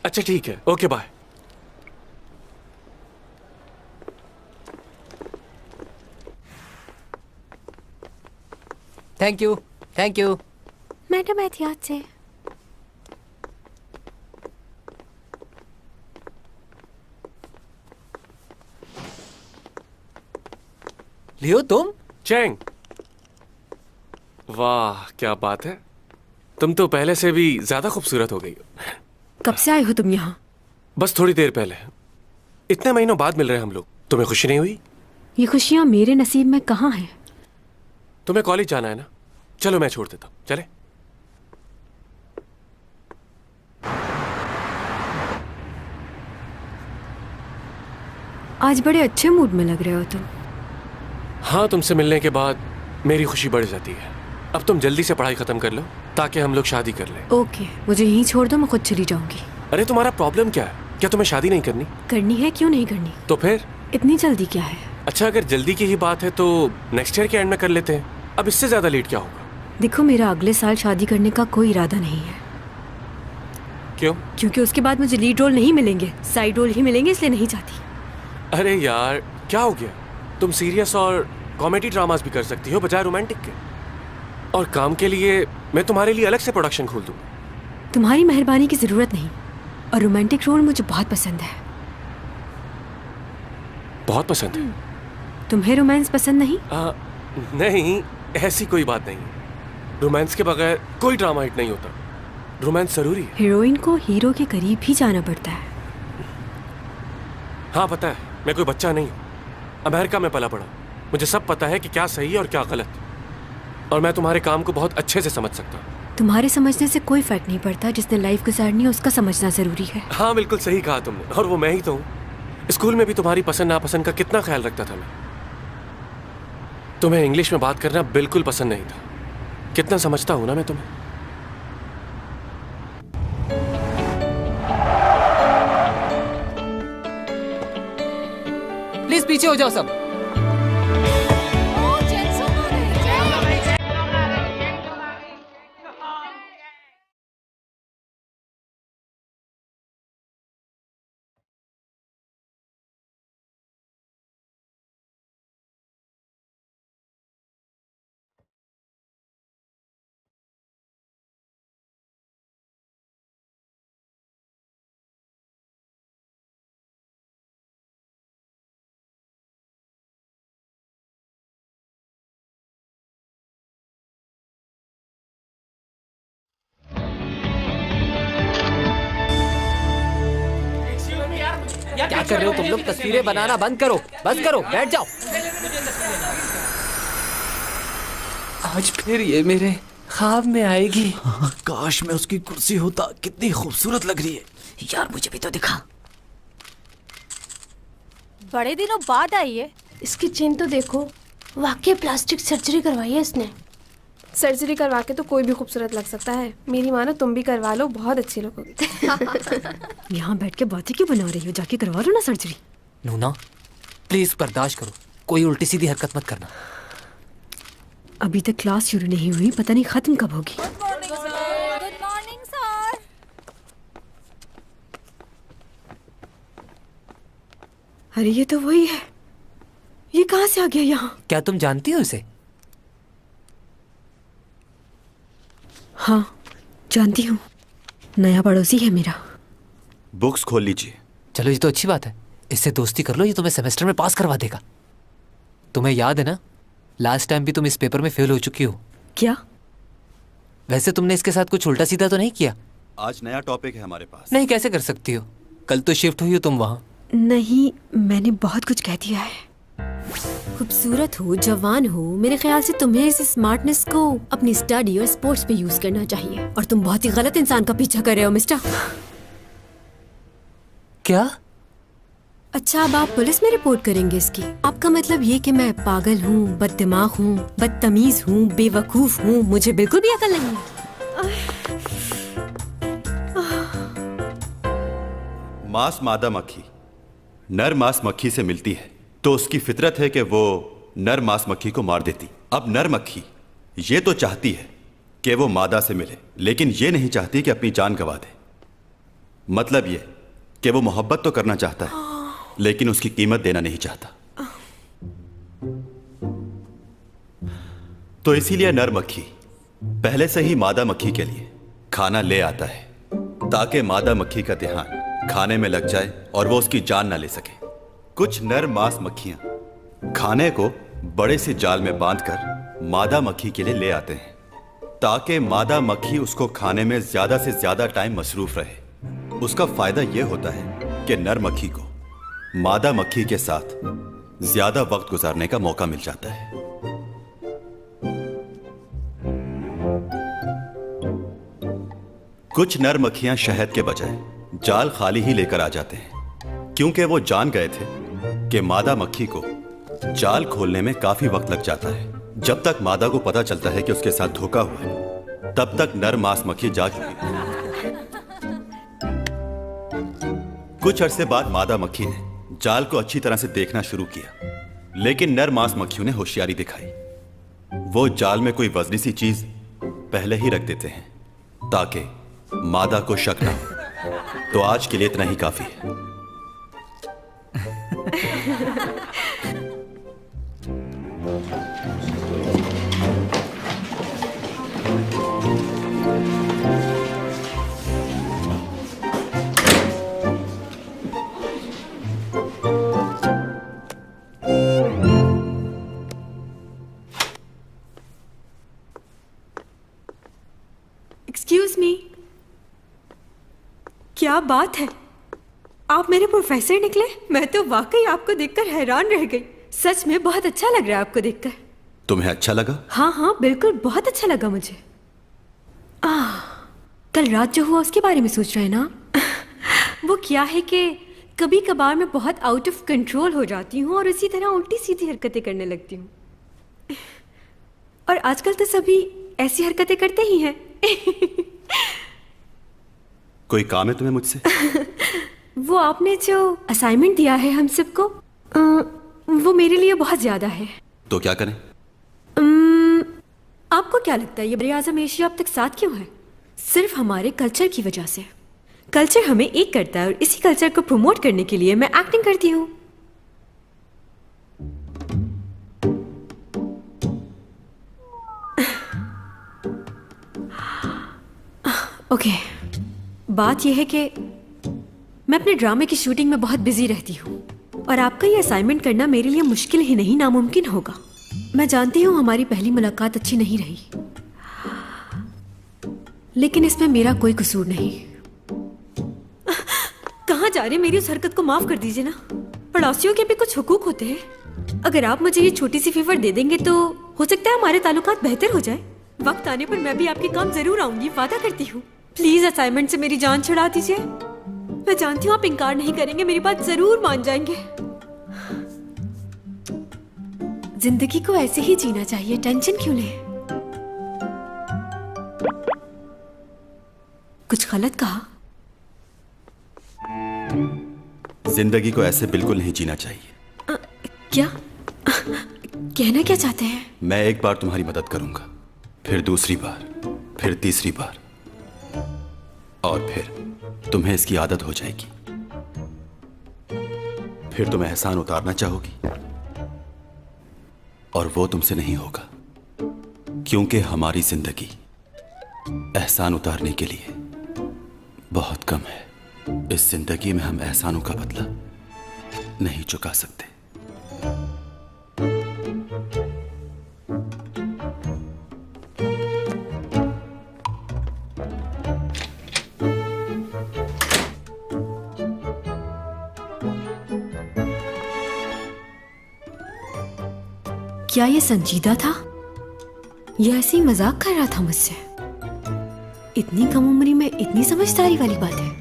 अच्छा ठीक है, okay bye. Thank you, thank you. Madam एहतियात से। लियो तुम? चैंग, वाह क्या बात है, तुम तो पहले से भी ज्यादा खूबसूरत हो गई हो। कब से आए हो तुम यहाँ? बस थोड़ी देर पहले। इतने महीनों बाद मिल रहे हैं हम लोग, तुम्हें खुशी नहीं हुई? ये खुशियाँ मेरे नसीब में कहाँ हैं? तुम्हें कॉलेज जाना है ना, चलो मैं छोड़ देता हूँ, चले? आज बड़े अच्छे मूड में लग रहे हो तुम। हाँ, तुमसे मिलने के बाद मेरी खुशी बढ़ जाती है। अब तुम जल्दी से पढ़ाई खत्म कर लो ताकि हम लोग शादी कर लें। ओके, मुझे यहीं छोड़ दो, मैं खुद चली जाऊंगी। अरे तुम्हारा प्रॉब्लम क्या है? क्या तुम्हें शादी नहीं करनी? करनी है, क्यों नहीं करनी? तो फिर इतनी जल्दी क्या है? अच्छा, अगर जल्दी की ही बात है तो नेक्स्ट ईयर के एंड में कर लेते हैं। अब इससे ज्यादा लेट क्या होगा? देखो, मेरा अगले साल शादी करने का कोई इरादा नहीं है। क्यों? क्योंकि उसके बाद मुझे लीड रोल नहीं मिलेंगे, साइड रोल ही मिलेंगे, इसलिए नहीं चाहती। अरे यार क्या हो गया? तुम सीरियस और कॉमेडी ड्रामास भी कर सकती हो बजाय रोमांटिक के। और काम के लिए मैं तुम्हारे लिए अलग से प्रोडक्शन खोल दूंगा। तुम्हारी मेहरबानी की जरूरत नहीं, और रोमांटिक रोल मुझे बहुत पसंद है। बहुत पसंद है? तुम्हें रोमांस पसंद नहीं? नहीं, ऐसी कोई बात नहीं। रोमांस के बगैर कोई ड्रामा हिट नहीं होता। रोमांस जरूरी है। हीरोइन को हीरो के करीब ही जाना पड़ता है। हाँ पता है, मैं कोई बच्चा नहीं हूँ। अमेरिका में पला पड़ा, मुझे सब पता है कि क्या सही है और क्या गलत। और मैं तुम्हारे काम को बहुत अच्छे से समझ सकता हूँ। तुम्हारे समझने से कोई फर्क नहीं पड़ता, जिसने लाइफ गुजारनी है उसका समझना जरूरी है। हाँ बिल्कुल सही कहा तुमने, और वो मैं ही तो हूँ। स्कूल में भी तुम्हारी पसंद नापसंद का कितना ख्याल रखता था मैं। तुम्हें इंग्लिश में बात करना बिल्कुल पसंद नहीं था। कितना समझता हूँ ना मैं तुम्हें। प्लीज पीछे हो जाओ सब। क्या कर रहे हो तुम लोग? तस्वीरें बनाना बंद करो, बस करो, बैठ जाओ। आज फिर ये मेरे ख्वाब में आएगी। काश मैं उसकी कुर्सी होता, कितनी खूबसूरत लग रही है। यार मुझे भी तो दिखा। बड़े दिनों बाद आई है। इसकी चेन तो देखो, वाकई प्लास्टिक सर्जरी करवाई है इसने। सर्जरी करवा के तो कोई भी खूबसूरत लग सकता है। मेरी मानो तुम भी करवा लो, बहुत अच्छी लगोगी। यहाँ बैठ के बातें क्यों बना रही हो? जाके करवा लो ना सर्जरी। नूना प्लीज बर्दाश्त करो, कोई उल्टी सीधी हरकत मत करना। अभी तक क्लास शुरू नहीं हुई, पता नहीं खत्म कब होगी। Good morning sir. अरे ये तो वही है। ये कहाँ से आ गया यहाँ? क्या तुम जानती हो इसे? हाँ जानती हूँ, नया पड़ोसी है मेरा। बुक्स खोल लीजिए। चलो ये तो अच्छी बात है, इससे दोस्ती कर लो, ये तुम्हें सेमेस्टर में पास करवा देगा। तुम्हें याद है ना, लास्ट टाइम भी तुम इस पेपर में फेल हो चुकी हो। क्या? वैसे तुमने इसके साथ कुछ उल्टा सीधा तो नहीं किया? आज नया टॉपिक है हमारे पास। नहीं, कैसे कर सकती हो? कल तो शिफ्ट हुई हो तुम वहाँ। नहीं, मैंने बहुत कुछ कह दिया है। खूबसूरत हो, जवान हो, मेरे ख्याल से तुम्हें इस स्मार्टनेस को अपनी स्टडी और स्पोर्ट्स पे यूज करना चाहिए। और तुम बहुत ही गलत इंसान का पीछा कर रहे हो मिस्टर। क्या? अच्छा, अब आप पुलिस में रिपोर्ट करेंगे इसकी? आपका मतलब ये कि मैं पागल हूँ, बददिमाग हूँ, बदतमीज हूँ, बेवकूफ हूँ, मुझे बिल्कुल भी अकल नहीं है। मांस मादा मक्खी नर मांस मक्खी से मिलती है तो उसकी फितरत है कि वो नर मांस मक्खी को मार देती। अब नर मक्खी ये तो चाहती है कि वो मादा से मिले, लेकिन ये नहीं चाहती कि अपनी जान गंवा दे। मतलब ये कि वो मोहब्बत तो करना चाहता है लेकिन उसकी कीमत देना नहीं चाहता। तो इसीलिए नर मक्खी पहले से ही मादा मक्खी के लिए खाना ले आता है ताकि मादा मक्खी का ध्यान खाने में लग जाए और वो उसकी जान ना ले सके। कुछ नर मांस मक्खियां खाने को बड़े से जाल में बांधकर मादा मक्खी के लिए ले आते हैं ताकि मादा मक्खी उसको खाने में ज्यादा से ज्यादा टाइम मसरूफ रहे। उसका फायदा यह होता है कि नर मक्खी को मादा मक्खी के साथ ज्यादा वक्त गुजारने का मौका मिल जाता है। कुछ नर मक्खियां शहद के बजाय जाल खाली ही लेकर आ जाते हैं क्योंकि वो जान गए थे कि मादा मक्खी को जाल खोलने में काफी वक्त लग जाता है। जब तक मादा को पता चलता है कि उसके साथ धोखा हुआ है, तब तक नर मांस मक्खी जा चुकी है। कुछ अरसे बाद मादा मक्खी ने जाल को अच्छी तरह से देखना शुरू किया, लेकिन नर मांस मक्खियों ने होशियारी दिखाई। वो जाल में कोई वजनी सी चीज पहले ही रख देते हैं ताकि मादा को शक ना हो। तो आज के लिए इतना ही काफी है। एक्सक्यूज मी, क्या बात है, आप मेरे प्रोफेसर निकले? मैं तो वाकई आपको देखकर हैरान रह गई। सच में बहुत अच्छा लग रहा है आपको देखकर। तुम्हें अच्छा लगा? हाँ हाँ बिल्कुल, बहुत अच्छा लगा मुझे। कल रात जो हुआ उसके बारे में सोच रहे हैं ना? वो क्या है कि कभी कभार मैं बहुत आउट ऑफ कंट्रोल हो जाती हूँ और इसी तरह उल्टी सीधी हरकतें करने लगती हूँ। और आजकल तो सभी ऐसी हरकतें करते ही हैं। कोई काम है तुम्हें मुझसे? वो आपने जो असाइनमेंट दिया है हम सबको, वो मेरे लिए बहुत ज्यादा है। तो क्या करें? आपको क्या लगता है ये वज़ीर आज़म एशिया अब तक साथ क्यों है? सिर्फ हमारे कल्चर की वजह से। कल्चर हमें एक करता है और इसी कल्चर को प्रमोट करने के लिए मैं एक्टिंग करती हूँ। ओके, बात यह है कि मैं अपने ड्रामे की शूटिंग में बहुत बिजी रहती हूँ और आपका ये असाइनमेंट करना मेरे लिए मुश्किल ही नहीं नामुमकिन होगा। मैं जानती हूँ हमारी पहली मुलाकात अच्छी नहीं रही, लेकिन इसमें मेरा कोई कसूर नहीं। कहाँ जा रहे? मेरी उस हरकत को माफ कर दीजिए ना। पड़ोसियों के भी कुछ हुकूक होते हैं। अगर आप मुझे ये छोटी सी फेवर दे देंगे तो हो सकता है हमारे ताल्लुकात बेहतर हो जाए। वक्त आने पर मैं भी आपके काम जरूर आऊंगी, वादा करती हूँ। प्लीज असाइनमेंट से मेरी जान छुड़ा दीजिए। मैं जानती हूँ आप इनकार नहीं करेंगे, मेरी बात जरूर मान जाएंगे। जिंदगी को ऐसे ही जीना चाहिए, टेंशन क्यों ले? कुछ गलत कहा? जिंदगी को ऐसे बिल्कुल नहीं जीना चाहिए। क्या कहना क्या चाहते हैं? मैं एक बार तुम्हारी मदद करूंगा, फिर दूसरी बार, फिर तीसरी बार, और फिर तुम्हें इसकी आदत हो जाएगी। फिर तुम एहसान उतारना चाहोगी और वो तुमसे नहीं होगा, क्योंकि हमारी जिंदगी एहसान उतारने के लिए बहुत कम है। इस जिंदगी में हम एहसानों का बदला नहीं चुका सकते। क्या ये संजीदा था या ऐसे ही मजाक कर रहा था मुझसे? इतनी कम उम्री में इतनी समझदारी वाली बात है।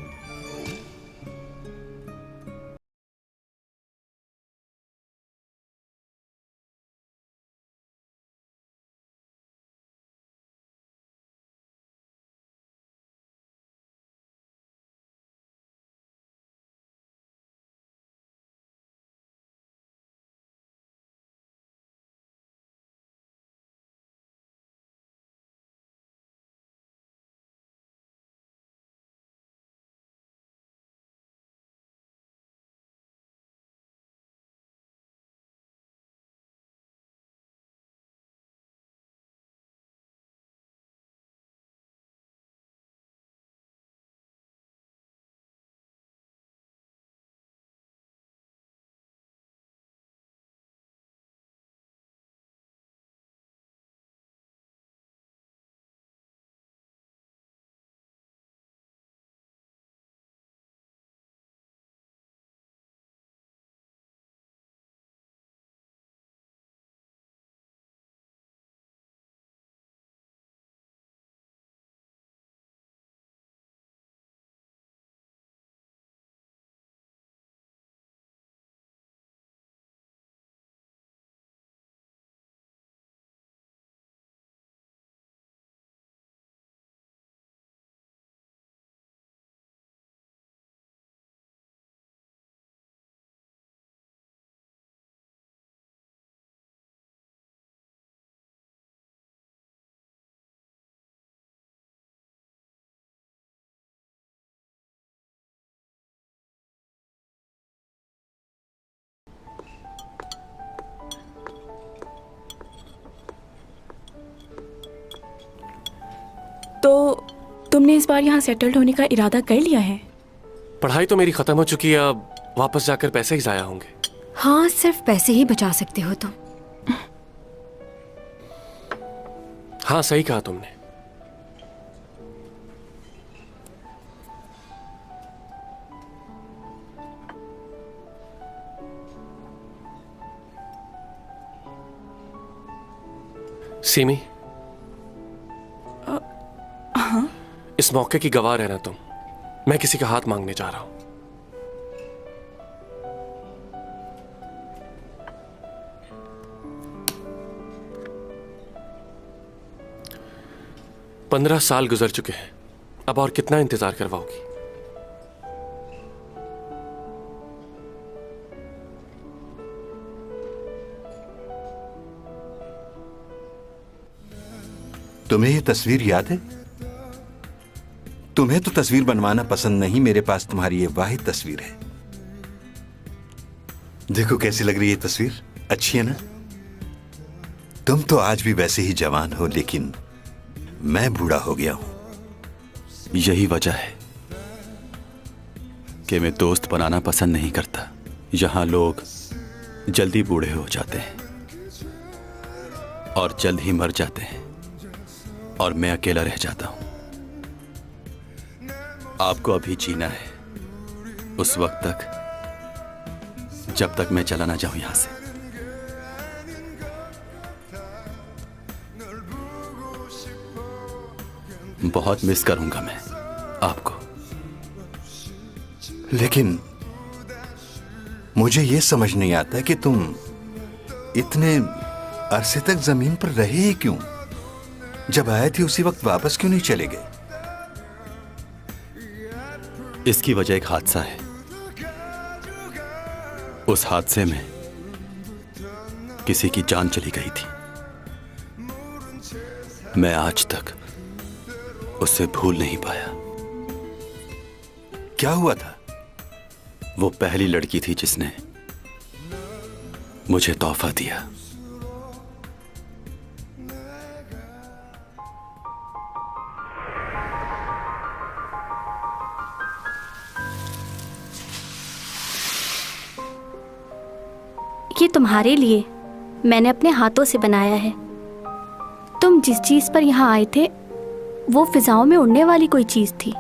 तो तुमने इस बार यहाँ सेटल्ड होने का इरादा कर लिया है? पढ़ाई तो मेरी खत्म हो चुकी है, अब वापस जाकर पैसे ही जाया होंगे। हाँ, सिर्फ पैसे ही बचा सकते हो तुम। हाँ, सही कहा तुमने। सीमी, हाँ? इस मौके की गवाह रहना तुम। मैं किसी का हाथ मांगने जा रहा हूं। पंद्रह साल गुजर चुके हैं, अब और कितना इंतजार करवाओगी? तुम्हें ये तस्वीर याद है? तुम्हें तो तस्वीर बनवाना पसंद नहीं, मेरे पास तुम्हारी ये वाहिद तस्वीर है। देखो कैसी लग रही है तस्वीर, अच्छी है ना? तुम तो आज भी वैसे ही जवान हो, लेकिन मैं बूढ़ा हो गया हूं। यही वजह है कि मैं दोस्त बनाना पसंद नहीं करता। यहां लोग जल्दी बूढ़े हो जाते हैं और जल्द ही मर जाते हैं, और मैं अकेला रह जाता हूं। आपको अभी जीना है, उस वक्त तक जब तक मैं चला ना जाऊं यहां से। बहुत मिस करूंगा मैं आपको। लेकिन मुझे यह समझ नहीं आता कि तुम इतने अरसे तक जमीन पर रहे ही क्यों? जब आए थे उसी वक्त वापस क्यों नहीं चले गए? इसकी वजह एक हादसा है। उस हादसे में किसी की जान चली गई थी। मैं आज तक उसे भूल नहीं पाया। क्या हुआ था? वो पहली लड़की थी जिसने मुझे तोहफा दिया। ये तुम्हारे लिए मैंने अपने हाथों से बनाया है। तुम जिस चीज पर यहाँ आए थे वो फिजाओं में उड़ने वाली कोई चीज थी,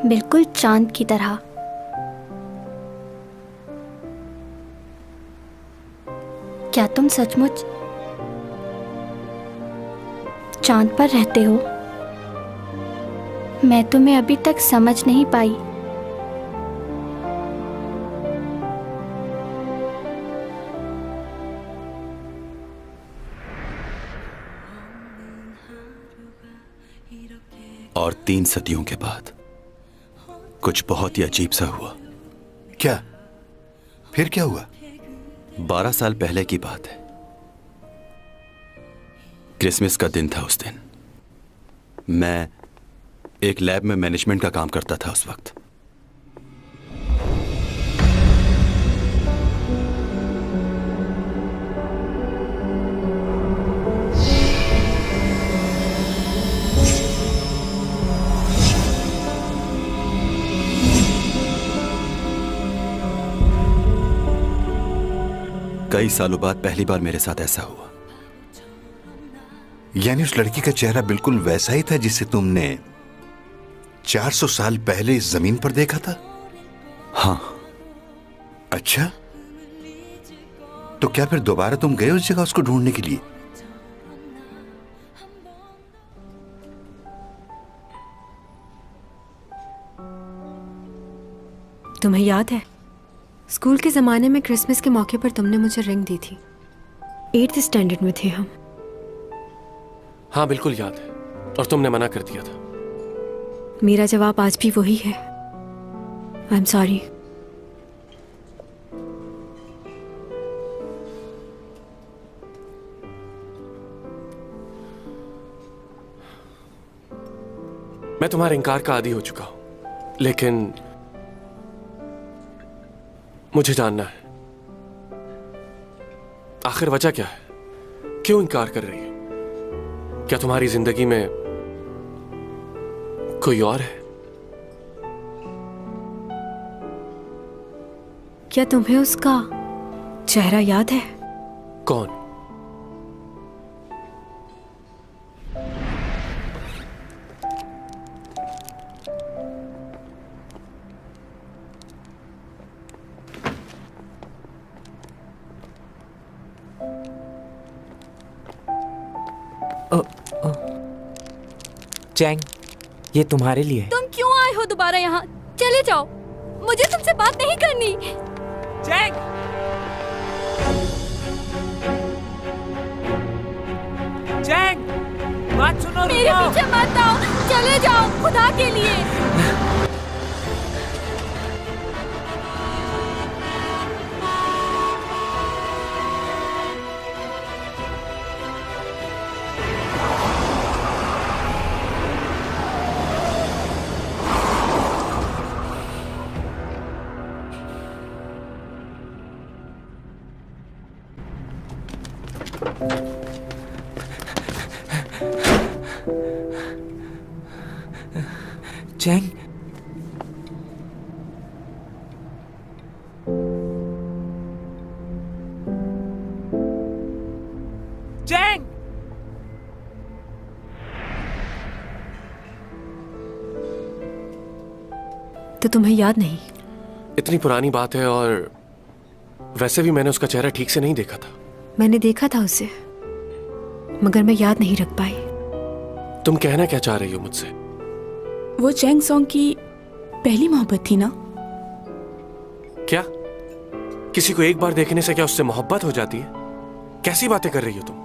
बिल्कुल चांद की तरह। क्या तुम सचमुच चांद पर रहते हो? मैं तुम्हें अभी तक समझ नहीं पाई। और 3 सदियों के बाद कुछ बहुत ही अजीब सा हुआ। क्या? फिर क्या हुआ? 12 साल पहले की बात है। क्रिसमस का दिन था उस दिन। मैं एक लैब में मैनेजमेंट का काम करता था उस वक्त। कई सालों बाद पहली बार मेरे साथ ऐसा हुआ। यानी उस लड़की का चेहरा बिल्कुल वैसा ही था जिसे तुमने 400 साल पहले इस जमीन पर देखा था? हाँ। अच्छा, तो क्या फिर दोबारा तुम गए उस जगह उसको ढूंढने के लिए? तुम्हें याद है स्कूल के ज़माने में क्रिसमस के मौके पर तुमने मुझे रिंग दी थी। 8th स्टैंडर्ड में थे हम। हाँ बिल्कुल याद है, और तुमने मना कर दिया था। मेरा जवाब आज भी वही है, आई एम सॉरी। मैं तुम्हारे इनकार का आदी हो चुका हूं, लेकिन मुझे जानना है आखिर वजह क्या है? क्यों इनकार कर रही है? क्या तुम्हारी जिंदगी में कोई और है? क्या तुम्हें उसका चेहरा याद है? कौन? चैंग, ये तुम्हारे लिए है। तुम क्यों आए हो दोबारा यहाँ? चले जाओ, मुझे तुमसे बात नहीं करनी। चैंग! चैंग, बात सुनो। मेरे पीछे मत आओ, चले जाओ खुदा के लिए। Chang, Chang! तो तुम्हें याद नहीं? इतनी पुरानी बात है और वैसे भी मैंने उसका चेहरा ठीक से नहीं देखा था। मैंने देखा था उसे, मगर मैं याद नहीं रख पाई। तुम कहना क्या चाह रही हो मुझसे? वो चैंग सॉन्ग की पहली मोहब्बत थी ना? क्या किसी को एक बार देखने से क्या उससे मोहब्बत हो जाती है? कैसी बातें कर रही हो तुम?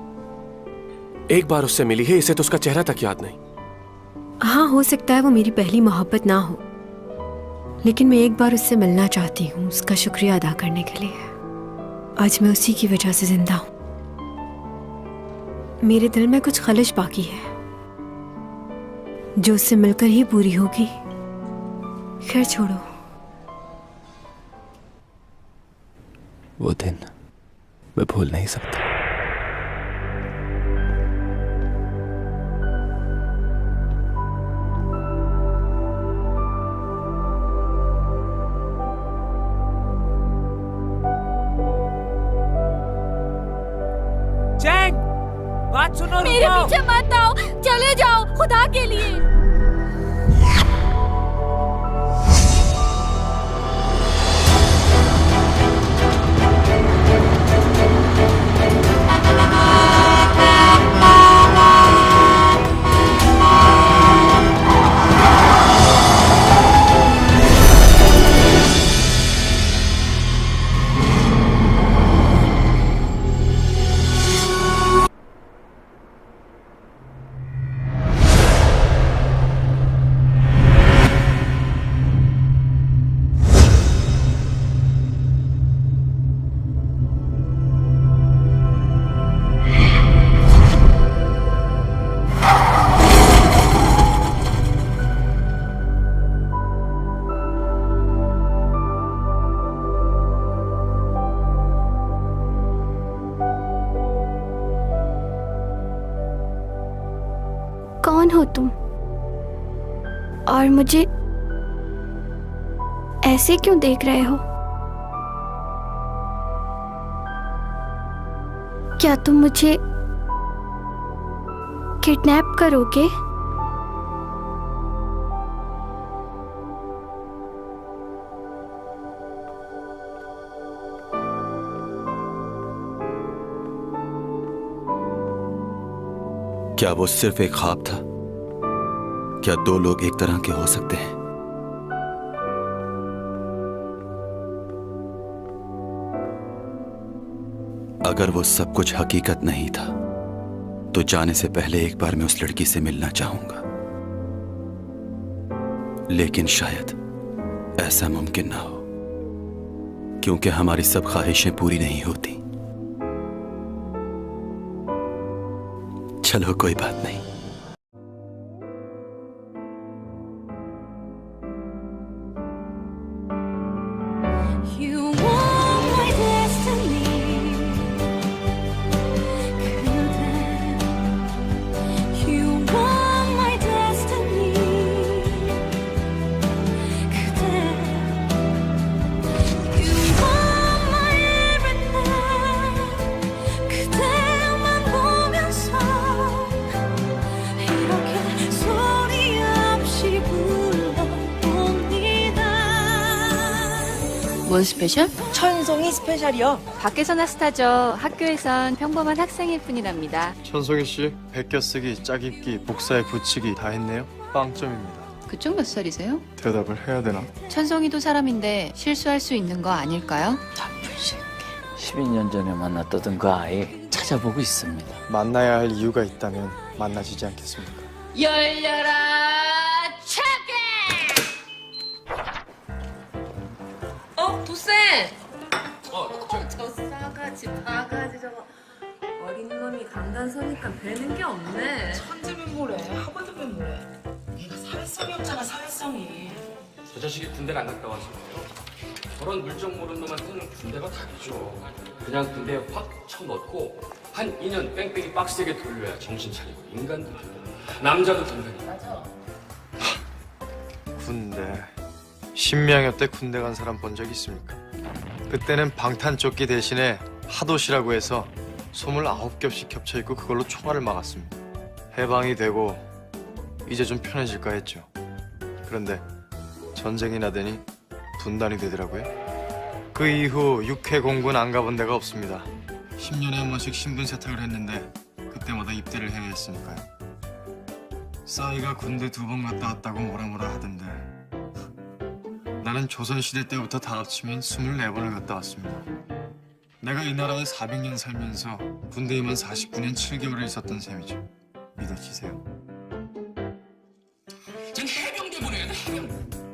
एक बार उससे मिली है, इसे तो उसका चेहरा तक याद नहीं। हाँ, हो सकता है वो मेरी पहली मोहब्बत ना हो, लेकिन मैं एक बार उससे मिलना चाहती हूँ, उसका शुक्रिया अदा करने के लिए। आज मैं उसी की वजह से जिंदा हूँ। मेरे दिल में कुछ खलिश बाकी है जो उससे मिलकर ही पूरी होगी। खैर छोड़ो। वो दिन मैं भूल नहीं सकता। चैंग, बात सुनो। मेरे पीछे मत आओ, चले जाओ खुदा के लिए। कौन हो तुम? और मुझे ऐसे क्यों देख रहे हो? क्या तुम मुझे किडनैप करोगे? क्या वो सिर्फ एक ख्वाब था? क्या दो लोग एक तरह के हो सकते हैं? अगर वो सब कुछ हकीकत नहीं था तो जाने से पहले एक बार मैं उस लड़की से मिलना चाहूंगा, लेकिन शायद ऐसा मुमकिन ना हो, क्योंकि हमारी सब ख्वाहिशें पूरी नहीं होती। चलो कोई बात नहीं। 뭔 스페셜? 천송이 스페셜이요. 밖에서나 스타죠. 학교에선 평범한 학생일 뿐이랍니다. 천송이 씨, 베껴쓰기, 짝입기, 복사에 붙이기 다 했네요. 빵점입니다. 그쪽 몇 살이세요? 대답을 해야 되나? 천송이도 사람인데 실수할 수 있는 거 아닐까요? 12년 전에 만났던 그 아이 찾아보고 있습니다. 만나야 할 이유가 있다면 만나지지 않겠습니까? 열려라 차게! 도쌤. 저 싸가지 바가지 저거 어린 놈이 강단 서니까 배는 게 없네. 천재면 뭐래, 학원도면 뭐래. 얘가 사회성이 없잖아, 사회성이. 저 자식이 군대를 안 갔다 와서 저런 물정 모르는 놈한테는 군대가 답이죠. 그냥 군대에 확 쳐넣고 한 2년 뺑뺑이 빡세게 돌려야 정신 차리고 인간도 되고 남자도 된다니. 맞아. 군대. 신명여 때 군대 간 사람 본 적 있습니까? 그때는 방탄조끼 대신에 하도시라고 해서 29겹씩 겹쳐있고 그걸로 총알을 막았습니다. 해방이 되고 이제 좀 편해질까 했죠. 그런데 전쟁이 나더니 분단이 되더라고요. 그 이후 육해 공군 안 가본 데가 없습니다. 10년에 한 번씩 신분 세탁을 했는데 그때마다 입대를 해야 했으니까요. 싸이가 군대 2번 갔다 왔다고 뭐라 하던데 나는 조선시대 때부터 다 합치면 24번을 갔다 왔습니다. 내가 이 나라에 400년 살면서 군대에만 49년 7개월을 있었던 셈이죠. 믿어지세요? 전 해병대 보내야 돼, 해병대.